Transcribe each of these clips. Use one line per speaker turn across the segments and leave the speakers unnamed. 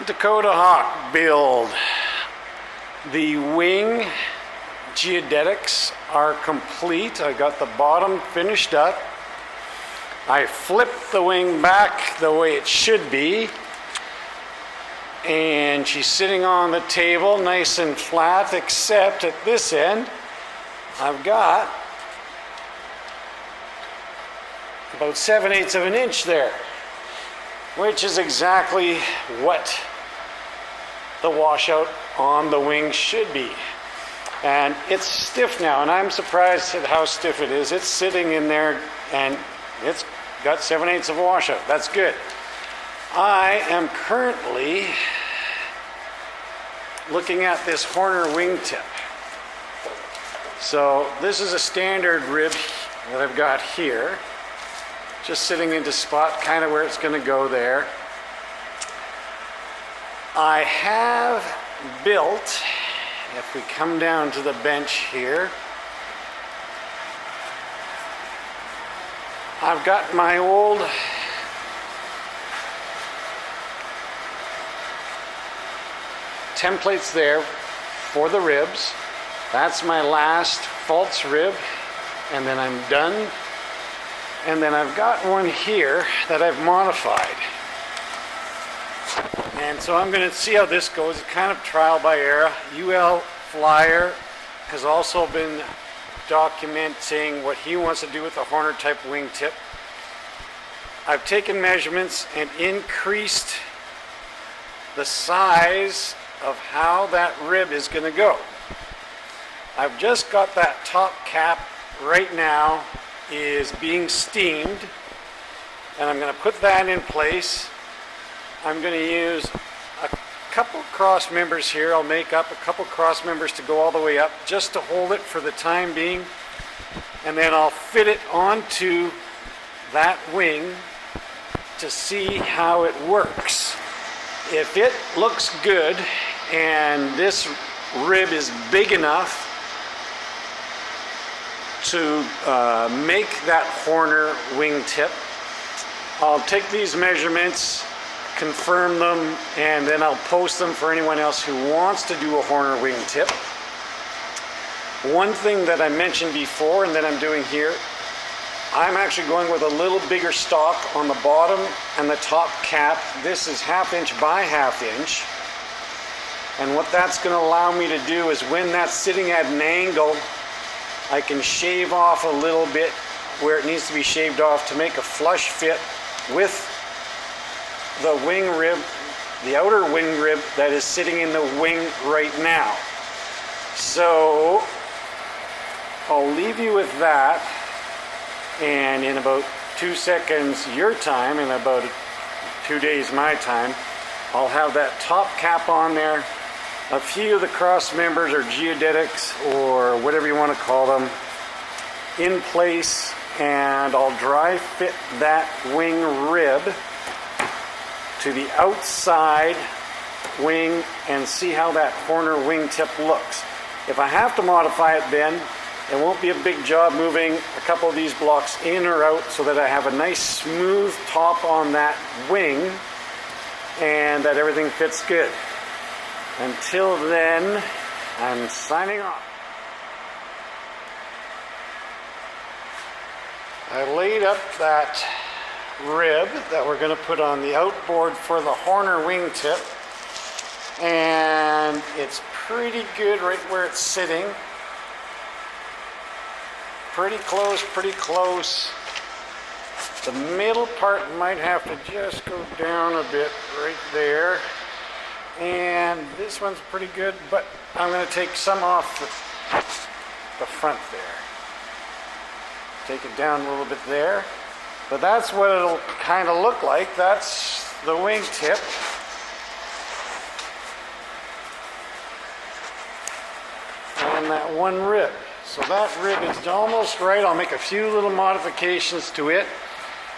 Dakota Hawk build. The wing geodetics are complete. I got the bottom finished up. I flipped the wing back the way it should be, and she's sitting on the table nice and flat, except at this end I've got about 7/8 of an inch there, which is exactly what the washout on the wing should be. And it's stiff now, and I'm surprised at how stiff it is. It's sitting in there and it's got 7/8 of a washout. That's good. I am currently looking at this Hoerner wingtip. So this is a standard rib that I've got here, just sitting into spot kind of where it's going to go there. I have built, if we come down to the bench here, I've got my old templates there for the ribs. That's my last false rib, and then I'm done. And then I've got one here that I've modified. And so I'm going to see how this goes. It's kind of trial by error. UL Flyer has also been documenting what he wants to do with the Hoerner type wingtip. I've taken measurements and increased the size of how that rib is going to go. I've just got that top cap right now is being steamed, and I'm going to put that in place. I'm going to use a couple cross members here. I'll make up a couple cross members to go all the way up just to hold it for the time being, and then I'll fit it onto that wing to see how it works. If it looks good and this rib is big enough to make that Hoerner wingtip, I'll take these measurements, confirm them, and then I'll post them for anyone else who wants to do a Hoerner wingtip. One thing that I mentioned before and that I'm doing here, I'm actually going with a little bigger stock on the bottom and the top cap. This is 1/2 inch by 1/2 inch. And what that's going to allow me to do is when that's sitting at an angle, I can shave off a little bit where it needs to be shaved off to make a flush fit with the wing rib, the outer wing rib that is sitting in the wing right now. So I'll leave you with that, and in about 2 seconds your time, in about 2 days my time, I'll have that top cap on there, a few of the cross members or geodetics or whatever you want to call them in place, and I'll dry fit that wing rib to the outside wing and see how that Hoerner wingtip looks. If I have to modify it, then it won't be a big job moving a couple of these blocks in or out so that I have a nice smooth top on that wing and that everything fits good. Until then, I'm signing off. I laid up that rib that we're going to put on the outboard for the Hoerner wingtip, and it's pretty good right where it's sitting. Pretty close. The middle part might have to just go down a bit right there. And this one's pretty good, but I'm going to take some off the front there. Take it down a little bit there. But that's what it'll kind of look like. That's the wingtip. And that one rib. So that rib is almost right. I'll make a few little modifications to it,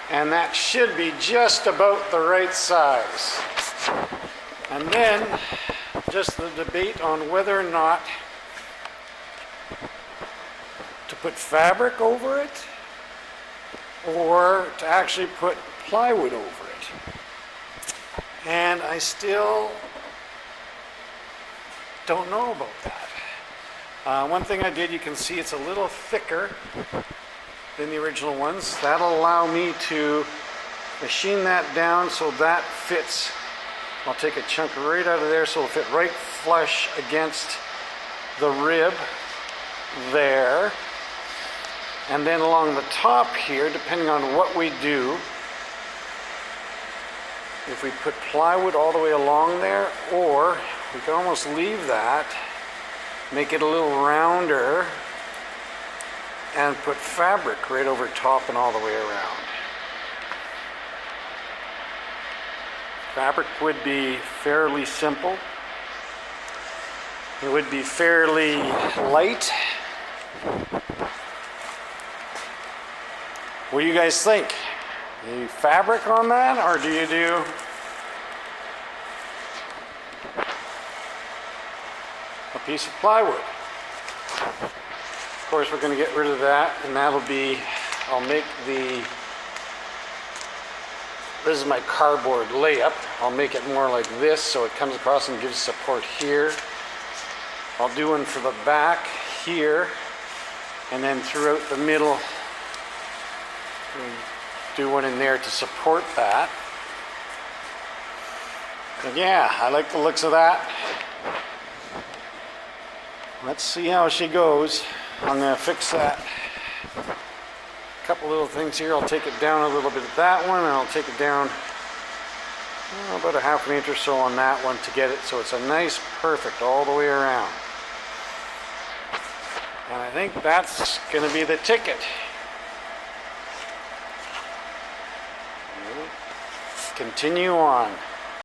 and that should be just about the right size. And then just the debate on whether or not to put fabric over it or to actually put plywood over it. And I still don't know about that. One thing I did, you can see it's a little thicker than the original ones. That'll allow me to machine that down so that fits. I'll take a chunk right out of there so it'll fit right flush against the rib there. And then along the top here, depending on what we do, if we put plywood all the way along there, or we can almost leave that, make it a little rounder, and put fabric right over top and all the way around. Fabric would be fairly simple. It would be fairly light. What do you guys think? Do you fabric on that, or do you do a piece of plywood? Of course, we're going to get rid of that, and that'll be, I'll make this is my cardboard layup. I'll make it more like this so it comes across and gives support here. I'll do one for the back here, and then throughout the middle, do one in there to support that. And yeah, I like the looks of that. Let's see how she goes. I'm going to fix that. A couple little things here. I'll take it down a little bit at that one, and I'll take it down about a half an inch or so on that one to get it so it's a nice perfect all the way around. And I think that's going to be the ticket. Continue on.